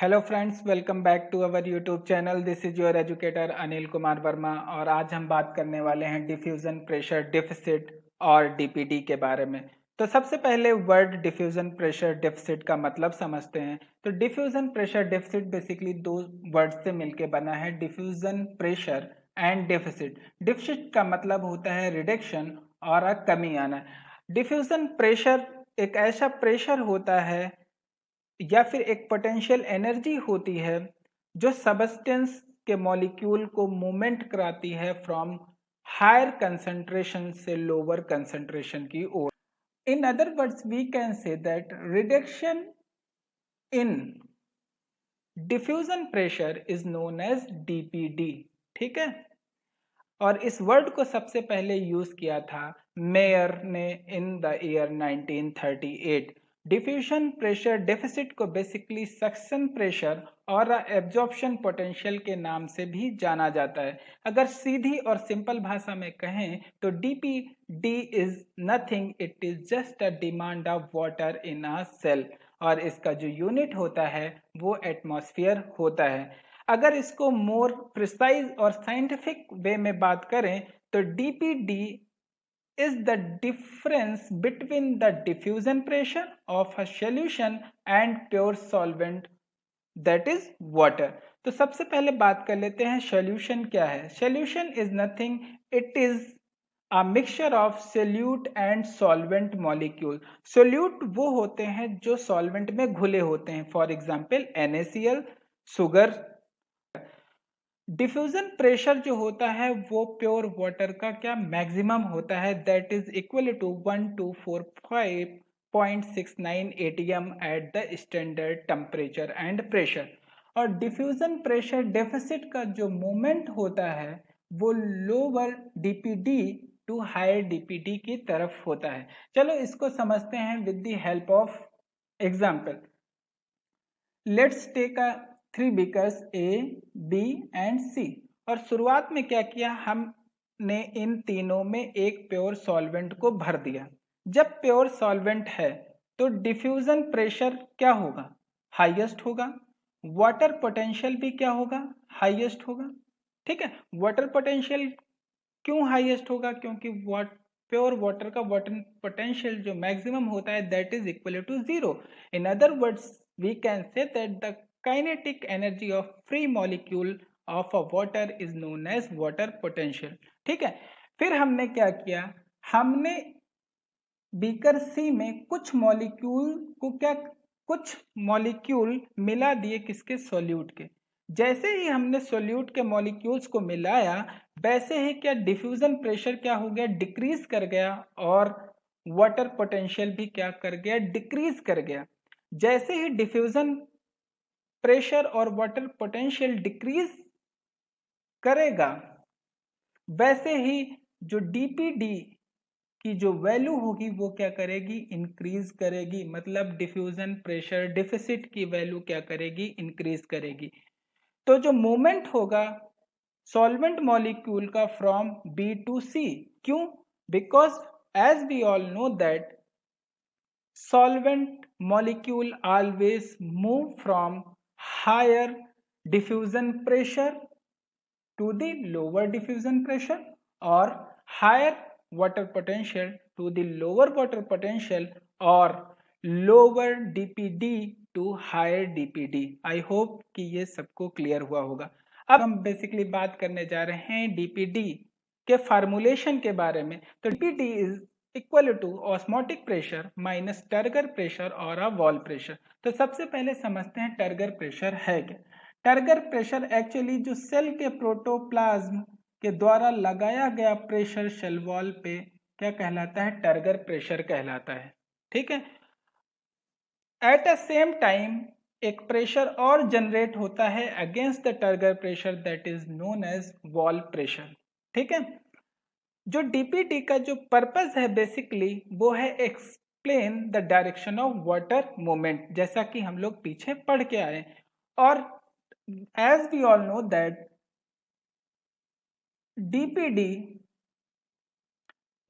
Hello friends, welcome back to our YouTube channel. This is your educator Anil Kumar Verma और आज हम बात करने वाले हैं डिफ्यूजन प्रेशर डिफिसिट और डीपीडी के बारे में। तो सबसे पहले वर्ड डिफ्यूजन प्रेशर डिफिसिट का मतलब समझते हैं। तो डिफ्यूजन प्रेशर डिफिसिट बेसिकली दो वर्ड से मिलकर बना है, diffusion pressure and deficit. Deficit का मतलब होता है रिडक्शन और कमी आना। डिफ्यूजन प्रेशर एक ऐसा प्रेशर होता है या फिर एक पोटेंशियल एनर्जी होती है जो सबस्टेंस के मॉलिक्यूल को मूवमेंट कराती है फ्रॉम हायर कंसंट्रेशन से लोअर कंसंट्रेशन की ओर। In other words we can say that reduction in diffusion pressure is known as DPD. ठीक है, और इस वर्ड को सबसे पहले यूज किया था मेयर ने in the year 1938। Diffusion pressure deficit को बेसिकली सक्शन प्रेशर और एब्जॉर्प्शन पोटेंशियल के नाम से भी जाना जाता है। अगर सीधी और सिंपल भाषा में कहें तो DPD is nothing, it is just a demand of water in a cell, और इसका जो यूनिट होता है वो एटमॉस्फेयर होता है। अगर इसको मोर प्रिसाइज और साइंटिफिक वे में बात करें तो DPD is the difference between the diffusion pressure of a solution and pure solvent, that is water। तो सबसे पहले बात कर लेते हैं solution क्या है। solution is nothing, it is a mixture of solute and solvent molecule। solute वो होते हैं जो solvent में घुले होते हैं, for example NaCl, sugar. Diffusion pressure जो होता है वो प्योर वाटर का क्या मैक्सिमम होता है, that is equal to 1245.69 ATM at the standard temperature and pressure. और डिफ्यूजन प्रेशर डेफिसिट का जो मोमेंट होता है वो lower DPD to higher DPD की तरफ होता है। चलो इसको समझते हैं with the help of example. Let's take a 3 beakers A, B and C। और शुरुआत में क्या किया, हमने इन तीनों में एक प्योर सॉल्वेंट को भर दिया। जब प्योर सॉल्वेंट है तो डिफ्यूजन प्रेशर क्या होगा, हाईएस्ट होगा। वाटर पोटेंशियल भी क्या होगा, हाईएस्ट होगा। ठीक है, वाटर पोटेंशियल क्यों हाईएस्ट होगा, क्योंकि प्योर वाटर का वाटर पोटेंशियल जो मैक्सिमम होता है that is equal to 0। In other words we can say that the kinetic energy of free molecule of a water is known as water potential. ठीक है, फिर हमने क्या किया, हमने बीकर सी में कुछ मॉलिक्यूल मिला दिए, किसके, सोल्यूट के। जैसे ही हमने सोल्यूट के मॉलिक्यूल्स को मिलाया वैसे ही क्या डिफ्यूजन प्रेशर क्या हो गया, डिक्रीज कर गया, और वाटर पोटेंशियल भी क्या कर गया, डिक्रीज कर गया। जैसे ही डिफ्यूजन प्रेशर और वाटर पोटेंशियल डिक्रीज करेगा वैसे ही जो डीपीडी की जो वैल्यू होगी वो क्या करेगी, इंक्रीज करेगी। मतलब डिफ्यूजन प्रेशर डिफिसिट की वैल्यू क्या करेगी, इंक्रीज करेगी। तो जो मूवमेंट होगा सॉल्वेंट मॉलिक्यूल का फ्रॉम बी टू सी, क्यों, because as we all know that solvent molecule always move from higher diffusion pressure to the lower diffusion pressure or higher water potential to the lower water potential or lower dpd to higher dpd। I hope कि ये सबको clear हुआ होगा। अब हम basically बात करने जा रहे हैं डीपीडी के फार्मूलेशन के बारे में। तो DPD is equal to osmotic pressure minus turgor pressure और अ वॉल प्रेशर। तो सबसे पहले समझते हैं टर्गर प्रेशर है क्या। टर्गर प्रेशर एक्चुअली जो सेल के प्रोटोप्लाज्म के द्वारा लगाया गया प्रेशर सेल वॉल पे क्या कहलाता है, टर्गर प्रेशर कहलाता है। ठीक है, एट अ सेम टाइम एक प्रेशर और जनरेट होता है against the turgor pressure, that is known as wall pressure. ठीक है, जो डीपीडी का जो पर्पस है बेसिकली वो है explain the direction of water movement, जैसा कि हम लोग पीछे पढ़ के आए। और as we all know that DPD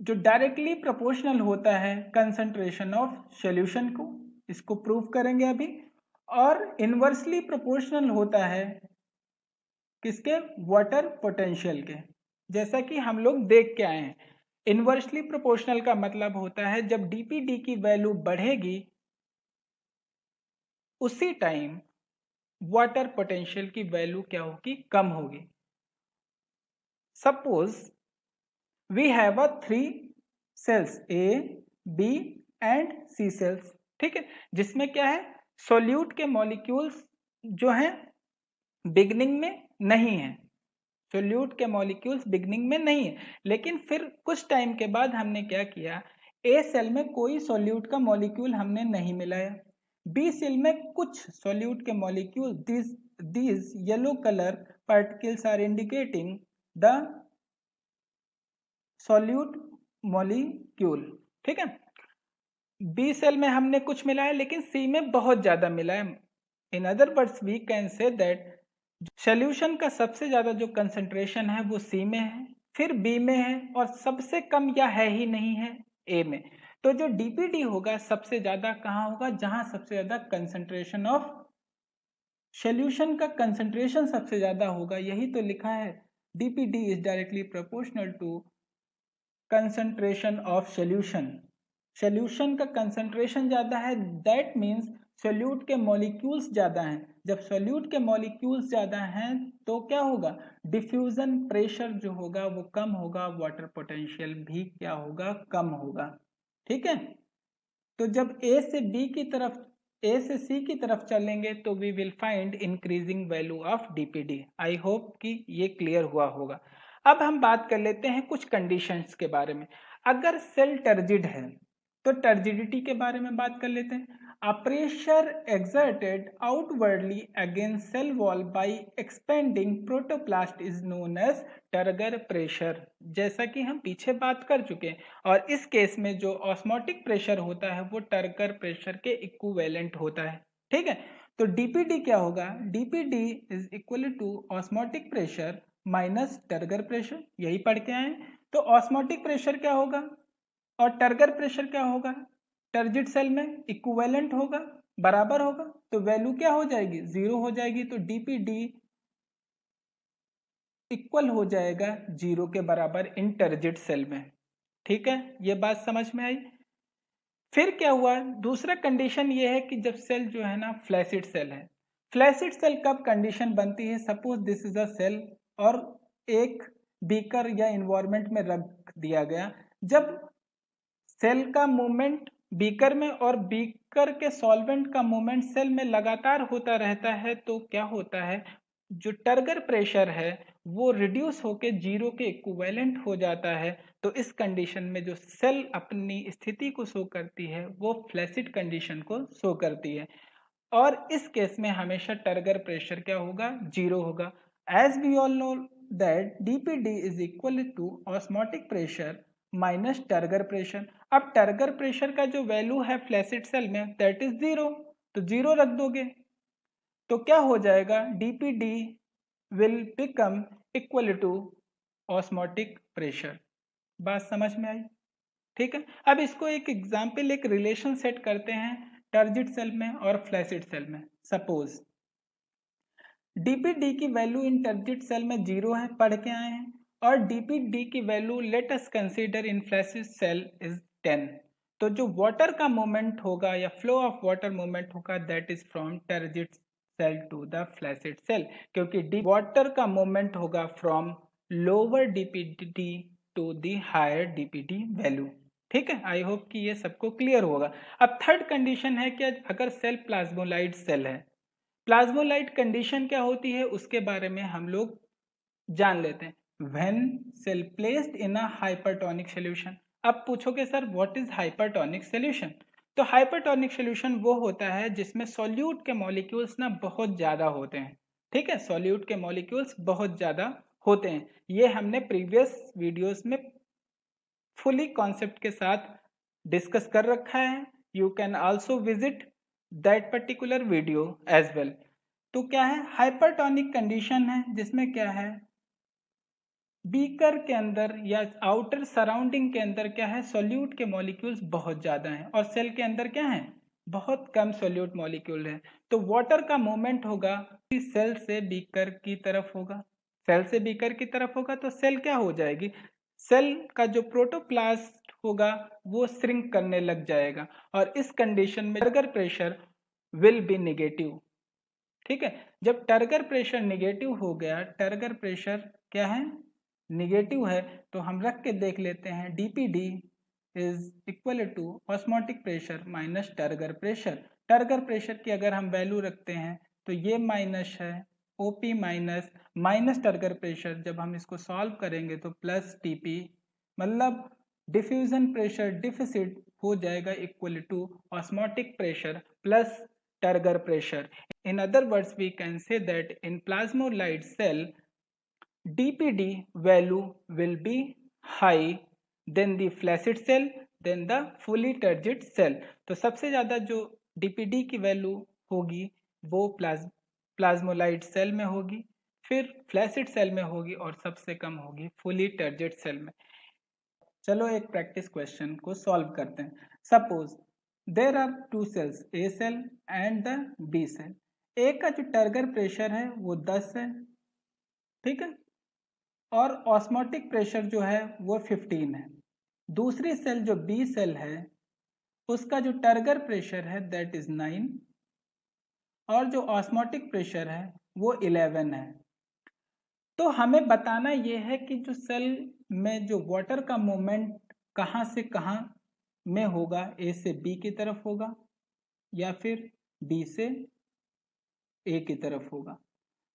जो डायरेक्टली प्रोपोर्शनल होता है कंसंट्रेशन ऑफ सॉल्यूशन को, इसको प्रूव करेंगे अभी। और इनवर्सली प्रोपोर्शनल होता है किसके? वाटर पोटेंशियल के। जैसा कि हम लोग देख के आए हैं, इनवर्सली प्रोपोर्शनल का मतलब होता है जब डीपीडी की वैल्यू बढ़ेगी उसी टाइम वाटर पोटेंशियल की वैल्यू क्या होगी? कम होगी। Suppose we have a 3 cells A, B and C cells, ठीक है, जिसमें क्या है? सोल्यूट के मॉलिक्यूल्स जो हैं बिगनिंग में नहीं है, सोल्यूट के मॉलिक्यूल्स बिगनिंग में नहीं है, लेकिन फिर कुछ टाइम के बाद हमने क्या किया? ए सेल में कोई सोल्यूट का मॉलिक्यूल हमने नहीं मिलाया, बी सेल में कुछ सोल्यूट के molecule, these yellow color particles are indicating the solute molecule, ठीक है। बी सेल में हमने कुछ मिलाया लेकिन सी में बहुत ज्यादा मिलाया। In other words we can say that solution का सबसे ज्यादा जो कंसंट्रेशन है वो सी में है, फिर बी में है और सबसे कम या है ही नहीं है ए में। तो जो डीपीडी होगा सबसे ज्यादा कहाँ होगा? जहां सबसे ज्यादा कंसंट्रेशन ऑफ सोल्यूशन का कंसंट्रेशन सबसे ज्यादा होगा, यही तो लिखा है DPD is directly proportional to concentration of solution. Solution का कंसंट्रेशन ज्यादा है, दैट मीन्स सोल्यूट के मॉलिक्यूल्स ज्यादा हैं। जब सोल्यूट के मॉलिक्यूल्स ज्यादा हैं तो क्या होगा? डिफ्यूजन प्रेशर जो होगा वो कम होगा, वाटर पोटेंशियल भी क्या होगा? कम होगा, ठीक है। तो जब ए से बी की तरफ, ए से सी की तरफ चलेंगे तो we will find increasing value of DPD. I hope कि ये क्लियर हुआ होगा। अब हम बात कर लेते हैं कुछ कंडीशंस के बारे में। अगर सेल टर्जिड है तो टर्जिडिटी के बारे में बात कर लेते हैं। A pressure exerted outwardly against cell wall by expanding protoplast is known as turgor pressure, जैसा कि हम पीछे बात कर चुके हैं। और इस केस में जो ऑस्मोटिक प्रेशर होता है वो टर्गर प्रेशर के इक्विवेलेंट होता है, ठीक है। तो डीपीडी क्या होगा? DPD is equal to osmotic pressure minus turgor pressure, यही पढ़ के आए। तो ऑस्मोटिक प्रेशर क्या होगा और टर्गर प्रेशर क्या होगा? टर्जिड सेल में इक्विवेलेंट होगा, बराबर होगा, तो वैल्यू क्या हो जाएगी? 0 हो जाएगी। तो डीपीडी इक्वल हो जाएगा 0 के बराबर इन टर्जिड सेल में, ठीक है। ये बात समझ में आई। फिर क्या हुआ? दूसरा कंडीशन ये है कि जब सेल जो है ना फ्लैसिड सेल है, फ्लैसिड सेल कब कंडीशन बनती है? Suppose this is a cell और एक बीकर या इन्वायरमेंट में रख दिया गया। जब सेल का मूवमेंट बीकर में और बीकर के सॉल्वेंट का मूवमेंट सेल में लगातार होता रहता है तो क्या होता है? जो टर्गर प्रेशर है वो रिड्यूस होके 0 के इक्विवेलेंट हो जाता है। तो इस कंडीशन में जो सेल अपनी स्थिति को शो करती है वो फ्लैसिड कंडीशन को शो करती है और इस केस में हमेशा टर्गर प्रेशर क्या होगा? 0 होगा। As we all know that DPD is equal to osmotic pressure minus turgor pressure. अब टर्गर प्रेशर का जो वैल्यू है फ्लैसिड सेल में दैट इज 0, तो 0 रख दोगे तो क्या हो जाएगा? DPD will become equal to osmotic pressure. बात समझ में आई, ठीक है। अब इसको एक एग्जाम्पल, एक रिलेशन सेट करते हैं टर्जिड सेल में और फ्लैसिड सेल में। सपोज डीपीडी की वैल्यू इन टर्जिड सेल में 0 है, पढ़ के आए हैं, और डीपीडी की value let us consider in flaccid cell is 10। तो जो वाटर का मूवमेंट होगा या फ्लो ऑफ वाटर मूवमेंट होगा that is from turgid cell to the flaccid cell, क्योंकि वाटर का मूवमेंट होगा from lower DPD to the higher DPD value, ठीक है। आई होप कि ये सबको क्लियर होगा। अब थर्ड कंडीशन है कि अगर सेल प्लाज्मोलाइट सेल है, प्लाज्मोलाइट कंडीशन क्या होती है उसके बारे में हम लोग जान लेते हैं। When cell placed in a hypertonic solution. अब पूछोगे sir what is hypertonic solution? तो हाइपरटोनिक सॉल्यूशन वो होता है जिसमें सॉल्यूट के मॉलिक्यूल्स ना बहुत ज्यादा होते हैं, ठीक है। सॉल्यूट के मॉलिक्यूल्स बहुत ज्यादा होते हैं, ये हमने प्रीवियस वीडियोस में फुली कॉन्सेप्ट के साथ डिस्कस कर रखा है। You can also visit that particular video as well. तो क्या है? हाइपरटोनिक कंडीशन है जिसमें क्या है, बीकर के अंदर या आउटर सराउंडिंग के अंदर क्या है, सोल्यूट के मॉलिक्यूल्स बहुत ज्यादा हैं और सेल के अंदर क्या है, बहुत कम सोल्यूट मॉलिक्यूल है। तो वाटर का मूवमेंट होगा सेल से बीकर की तरफ होगा, सेल से बीकर की तरफ होगा तो सेल क्या हो जाएगी, सेल का जो प्रोटोप्लास्ट होगा वो श्रिंक करने लग जाएगा और इस कंडीशन में turgor pressure will be negative. ठीक है, जब टर्गर प्रेशर नेगेटिव हो गया, टर्गर प्रेशर क्या है, नेगेटिव है, तो हम रख के देख लेते हैं DPD is equal to osmotic pressure minus turgor pressure. Turgor pressure की अगर हम वैल्यू रखते हैं तो ये माइनस है OP minus minus turgor pressure, जब हम इसको सॉल्व करेंगे तो प्लस टीपी, मतलब डिफ्यूजन प्रेशर डिफिसिट हो जाएगा equal to osmotic pressure plus turgor pressure. In other words, we can say that in plasmolite cell, DPD value will be high than the flaccid cell, than the fully turgid cell. तो सबसे ज़्यादा जो DPD की value होगी वो plasmolyte cell में होगी, फिर फ्लैसिड सेल में होगी और सबसे कम होगी फुली टर्जिड सेल में। चलो एक प्रैक्टिस क्वेश्चन को सॉल्व करते हैं। Suppose there are two cells, A cell and the B cell. A का जो टर्गर प्रेशर है वो 10 है, ठीक है, और ऑस्मोटिक प्रेशर जो है वो 15 है। दूसरी सेल जो बी सेल है उसका जो टर्गर प्रेशर है दैट इज 9 और जो ऑस्मोटिक प्रेशर है वो 11 है। तो हमें बताना ये है कि जो सेल में जो वाटर का मूवमेंट कहाँ से कहाँ में होगा, ए से बी की तरफ होगा या फिर बी से ए की तरफ होगा।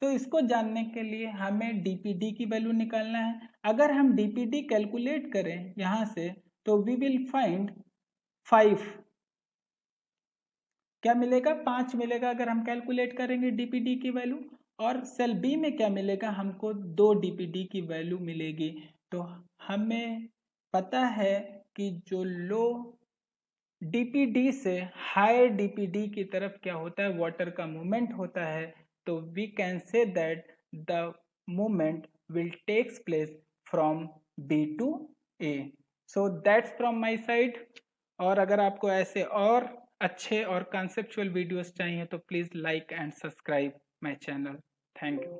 तो इसको जानने के लिए हमें डीपीडी की वैल्यू निकालना है। अगर हम डीपीडी कैलकुलेट करें यहाँ से तो वी विल फाइंड 5, क्या मिलेगा, 5 मिलेगा अगर हम कैलकुलेट करेंगे डीपीडी की वैल्यू। और सेल बी में क्या मिलेगा, हमको 2 डीपीडी की वैल्यू मिलेगी। तो हमें पता है कि जो लो डीपीडी से हायर डीपीडी की तरफ क्या होता है, वाटर का मूवमेंट होता है। तो we can say that the movement will takes place from B to A. So that's from my side. और अगर आपको ऐसे और अच्छे और कॉन्सेप्चुअल वीडियोस चाहिए तो please like and subscribe my channel. Thank you.